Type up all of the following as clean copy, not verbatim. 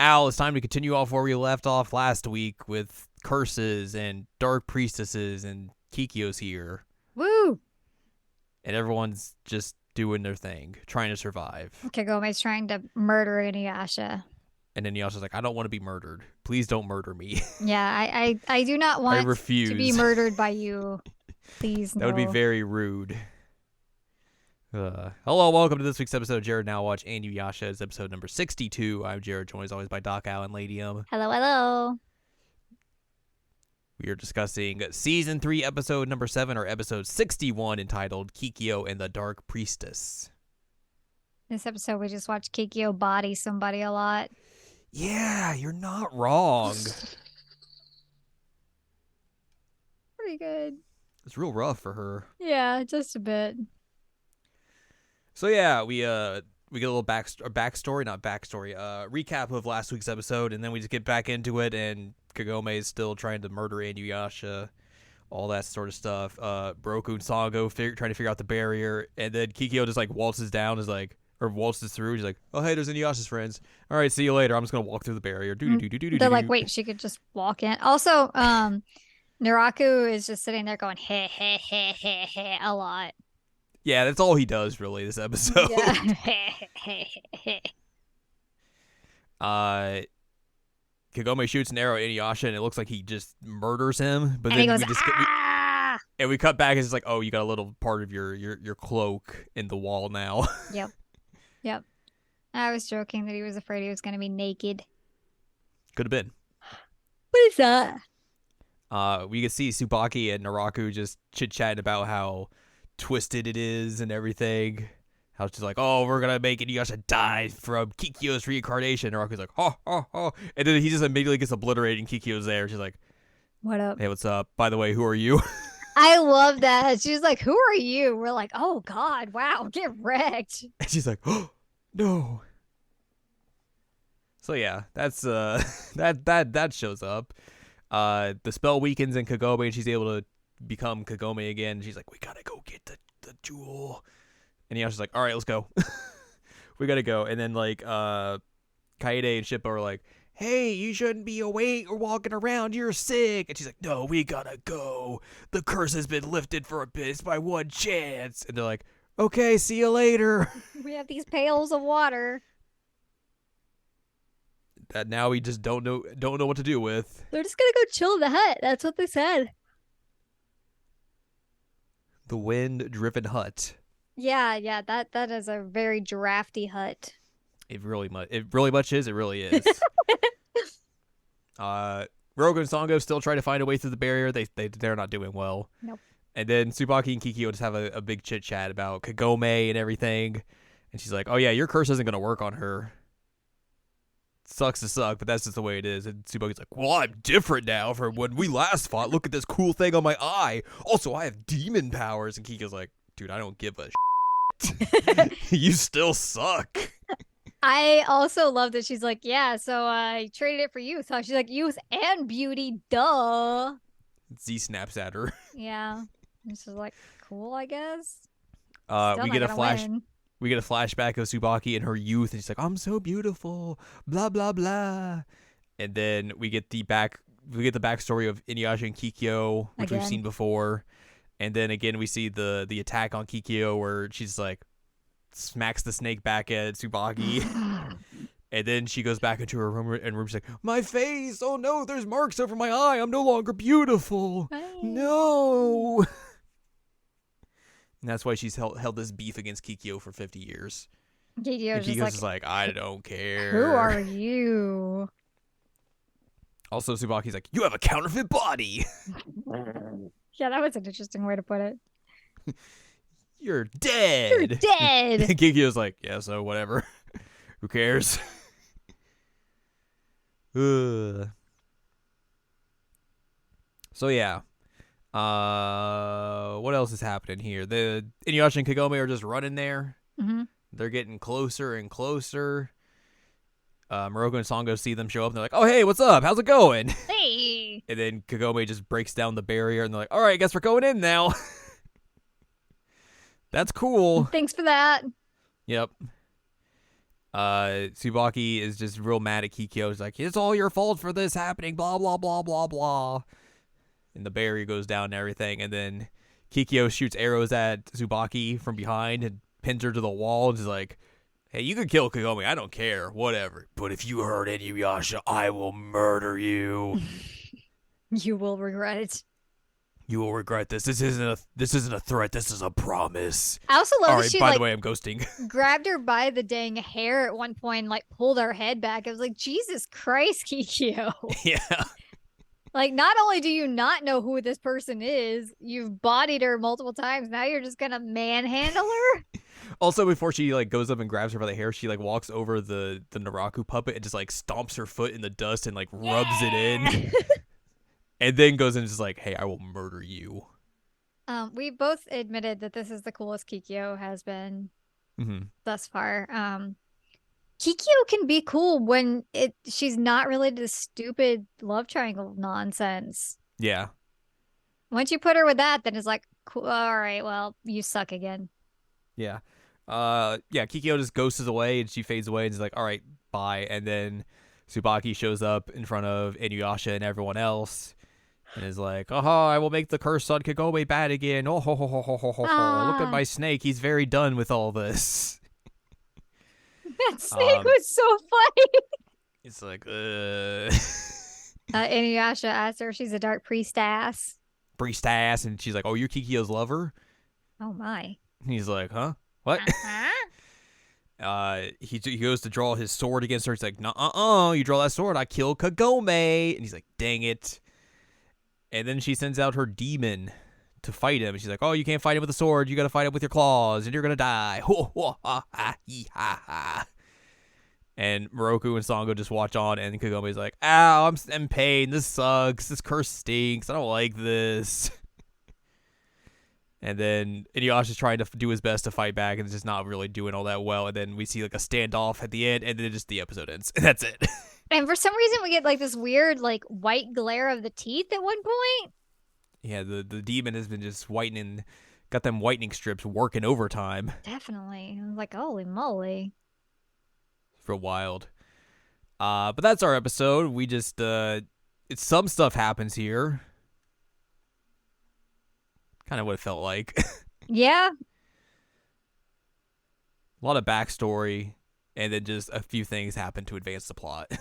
Al, it's time to continue off where we left off last week with curses and dark priestesses, and Kikyo's here. Woo! And everyone's just doing their thing, trying to survive. Kagome's trying to murder Inuyasha. And then Yasha's like, I don't want to be murdered. Please don't murder me. Yeah, I do not want refuse to be murdered by you. Please, no. That would be very rude. Hello, welcome to this week's episode of Jared Now Watch and Inuyasha. It's episode number 62. I'm Jared, joined as always by Doc Al and Lady Hello, hello. We are discussing season 3, episode number 7, or episode 61, entitled Kikyo and the Dark Priestess. This episode, we just watched Kikyo body somebody a lot. Yeah, you're not wrong. Pretty good. It's real rough for her. Yeah, just a bit. So yeah, we get a little recap of last week's episode, and then we just get back into it, and Kagome is still trying to murder Inuyasha, all that sort of stuff. Broku and Sango trying to figure out the barrier, and then Kikyo just like waltzes through. He's like, "Oh hey, there's Inuyasha's friends. All right, see you later. I'm just gonna walk through the barrier." They're like, "Wait, she could just walk in." Also, Naraku is just sitting there going, "Hey, hey, hey, hey, hey," a lot. Yeah, that's all he does really this episode. Yeah. Kagome shoots an arrow at Inuyasha, and it looks like he just murders him. But and then he goes, "Ah!" And we cut back, and it's like, oh, you got a little part of your cloak in the wall now. Yep. I was joking that he was afraid he was going to be naked. Could have been. What is that? We could see Tsubaki and Naraku just chit-chatting about how twisted it is and everything. How she's like, oh, we're going to make Inuyasha die from Kikyo's reincarnation. Naraku's like, ha, ha, ha. And then he just immediately gets obliterated, and Kikyo's there. She's like, what up? Hey, what's up? By the way, who are you? I love that. She's like, who are you? We're like, oh, God, wow, get wrecked. And she's like, oh, no. So, yeah, that's that shows up. The spell weakens in Kagome, and she's able to become Kagome again. She's like, we gotta go get the jewel. And Yasha's like, all right, let's go. We gotta go. And then like Kaede and Shippo are like, hey, you shouldn't be awake or walking around, you're sick. And she's like, no, we gotta go. The curse has been lifted for a bit. It's my one chance. And they're like, okay, see you later. We have these pails of water that now we just don't know what to do with. They're just gonna go chill in the hut. That's what they said. The wind-driven hut. Yeah, that is a very drafty hut. It really much is. It really is. Rogo and Sango still try to find a way through the barrier. They're not doing well. Nope. And then Tsubaki and Kikyo just have a big chit chat about Kagome and everything. And she's like, "Oh yeah, your curse isn't gonna work on her. Sucks to suck, but that's just the way it is." And Tsubaki's like, "Well, I'm different now from when we last fought. Look at this cool thing on my eye. Also, I have demon powers." And Kikyo's like, "Dude, I don't give a shit. You still suck." I also love that she's like, yeah, so I traded it for youth. So she's like, youth and beauty, duh. Z snaps at her. Yeah. This is like, cool, I guess. We get a flashback of Tsubaki in her youth, and she's like, I'm so beautiful, blah blah blah. And then we get the backstory of Inuyasha and Kikyo, which we've seen before. And then again we see the attack on Kikyo where she's like smacks the snake back at Tsubaki. And then she goes back into her room, and she's like, my face, oh no, there's marks over my eye, I'm no longer beautiful. No. And that's why she's held this beef against Kikyo for 50 years. Kikyo's just like, I don't care. Who are you? Also, Tsubaki's like, you have a counterfeit body. Yeah, that was an interesting way to put it. You're dead. You're dead. And Kikyo's like, yeah, so whatever. Who cares? So yeah. What else is happening here? The Inuyasha and Kagome are just running there. Mm-hmm. They're getting closer and closer. Moroku and Sango see them show up, and they're like, oh, hey, what's up? How's it going? Hey. And then Kagome just breaks down the barrier, and they're like, all right, I guess we're going in now. That's cool. Thanks for that. Yep. Tsubaki is just real mad at Kikyo. He's like, it's all your fault for this happening, blah, blah, blah, blah, blah. And the barrier goes down and everything. And then Kikyo shoots arrows at Tsubaki from behind and pins her to the wall. And is like, hey, you can kill Kagome. I don't care. Whatever. But if you hurt Inuyasha, I will murder you. You will regret it. You will regret this. This isn't a threat. This is a promise. I also love All that right, she by the way, I'm ghosting. grabbed her by the dang hair at one point and like pulled her head back. I was like, Jesus Christ, Kikyo. Yeah. Like, not only do you not know who this person is, you've bodied her multiple times. Now you're just gonna manhandle her. Also, before she like goes up and grabs her by the hair, she like walks over the Naraku puppet and just like stomps her foot in the dust and like rubs it in. And then goes in and is like, hey, I will murder you. We both admitted that this is the coolest Kikyo has been thus far. Kikyo can be cool when she's not related to stupid love triangle nonsense. Yeah. Once you put her with that, then it's like, cool, all right, well, you suck again. Yeah. Kikyo just ghosts away and she fades away and is like, all right, bye. And then Tsubaki shows up in front of Inuyasha and everyone else. And is like, I will make the curse on Kagome bad again. Oh, ho, ho, ho, ho, ho, ho. Look at my snake. He's very done with all this. That snake was so funny. It's like, Inuyasha asks her if she's a dark priestess. Priestess. And she's like, oh, you're Kikyo's lover? Oh, my. And he's like, huh? What? He goes to draw his sword against her. He's like, you draw that sword, I kill Kagome. And he's like, dang it. And then she sends out her demon to fight him. And she's like, oh, you can't fight him with a sword. You got to fight him with your claws, and you're going to die. And Moroku and Sango just watch on, and Kagome's like, ow, I'm in pain. This sucks. This curse stinks. I don't like this. And then Inuyasha's trying to do his best to fight back, and it's just not really doing all that well. And then we see like a standoff at the end, and then just the episode ends. And that's it. And for some reason, we get like this weird, like white glare of the teeth at one point. Yeah, the demon has been just whitening, got them whitening strips working overtime. Definitely. I was like, holy moly. For wild. But that's our episode. We just, some stuff happens here. Kind of what it felt like. Yeah. A lot of backstory, and then just a few things happen to advance the plot.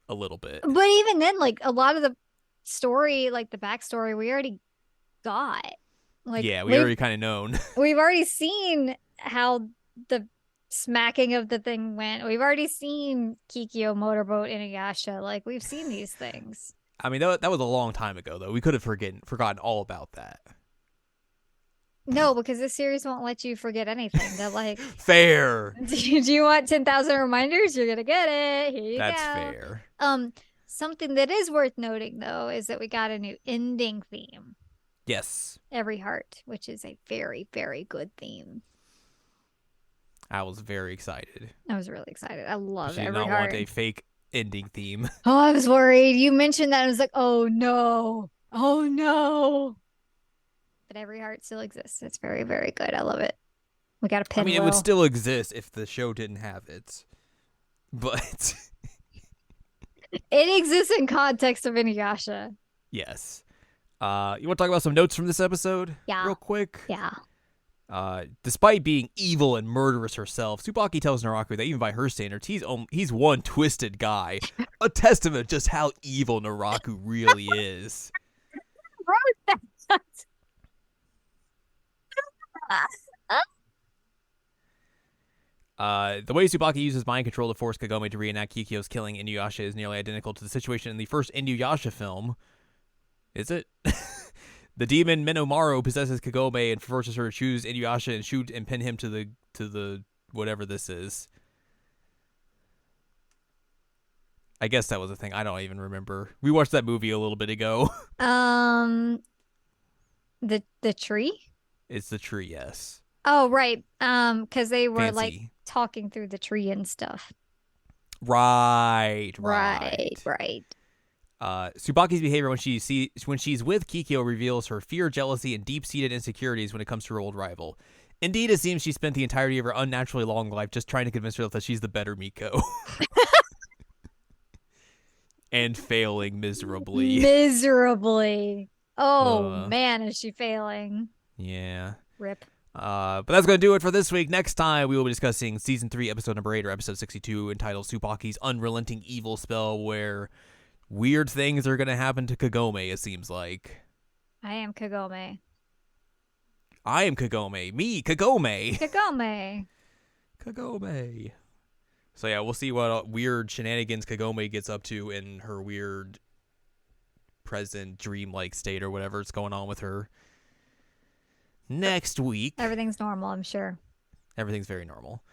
A little bit. But even then, like a lot of the story, like the backstory, we already got. Like, yeah, we already kind of known. We've already seen how the smacking of the thing went. We've already seen Kikyo motorboat Inuyasha. Like, we've seen these things. I mean, that was a long time ago, though. We could have forgotten all about that. No, because this series won't let you forget anything. They're like, fair. Do you want 10,000 reminders? You're gonna get it. Here you go. That's fair. Something that is worth noting though is that we got a new ending theme. Yes. Every Heart, which is a very, very good theme. I was very excited. I was really excited. I love Every Heart. Heart. Did not want a fake ending theme. Oh, I was worried. You mentioned that. And I was like, oh no. Oh no. But Every Heart still exists. It's very, very good. I love it. We got a pin. I mean, it would still exist if the show didn't have it. But it exists in context of Inuyasha. Yes. You want to talk about some notes from this episode? Yeah. Real quick? Yeah. Despite being evil and murderous herself, Tsubaki tells Naraku that even by her standards, he's one twisted guy. A testament just how evil Naraku really is. Wrote that. The way Tsubaki uses mind control to force Kagome to reenact Kikyo's killing Inuyasha is nearly identical to the situation in the first Inuyasha film. Is it? The demon Minomaru possesses Kagome and forces her to choose Inuyasha and shoot and pin him to the whatever this is. I guess that was a thing. I don't even remember. We watched that movie a little bit ago. The tree? It's the tree, yes. Oh, right. Because they were Fancy. like talking through the tree and stuff. Right. Tsubaki's behavior when she's with Kikyo reveals her fear, jealousy, and deep-seated insecurities when it comes to her old rival. Indeed, it seems she spent the entirety of her unnaturally long life just trying to convince herself that she's the better Miko. And failing miserably. Miserably. Oh, Uh, man, is she failing? yeah. Rip. But that's going to do it for this week. Next time, we will be discussing Season 3, Episode number 8, or Episode 62, entitled Tsubaki's Unrelenting Evil Spell, where weird things are going to happen to Kagome, it seems like. I am Kagome. I am Kagome. Me, Kagome. Kagome. Kagome. So yeah, we'll see what weird shenanigans Kagome gets up to in her weird present dreamlike state or whatever's going on with her. Next week. Everything's normal, I'm sure. Everything's very normal.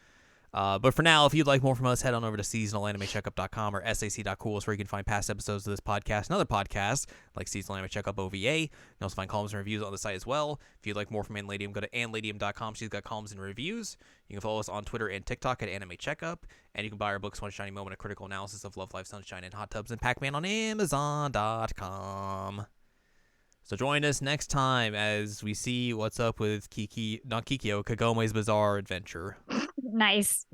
But for now, if you'd like more from us, head on over to seasonalanimecheckup.com or sac.cool, where you can find past episodes of this podcast and other podcasts like Seasonal Anime Checkup OVA. You can also find columns and reviews on the site as well. If you'd like more from Anladium, go to anladium.com. She's got columns and reviews. You can follow us on Twitter and TikTok at Anime Checkup. And you can buy our books, One Shiny Moment, A Critical Analysis of Love, Life, Sunshine, and Hot Tubs and Pac-Man on Amazon.com. So join us next time as we see what's up with Kikyo, Kagome's Bizarre Adventure. Nice.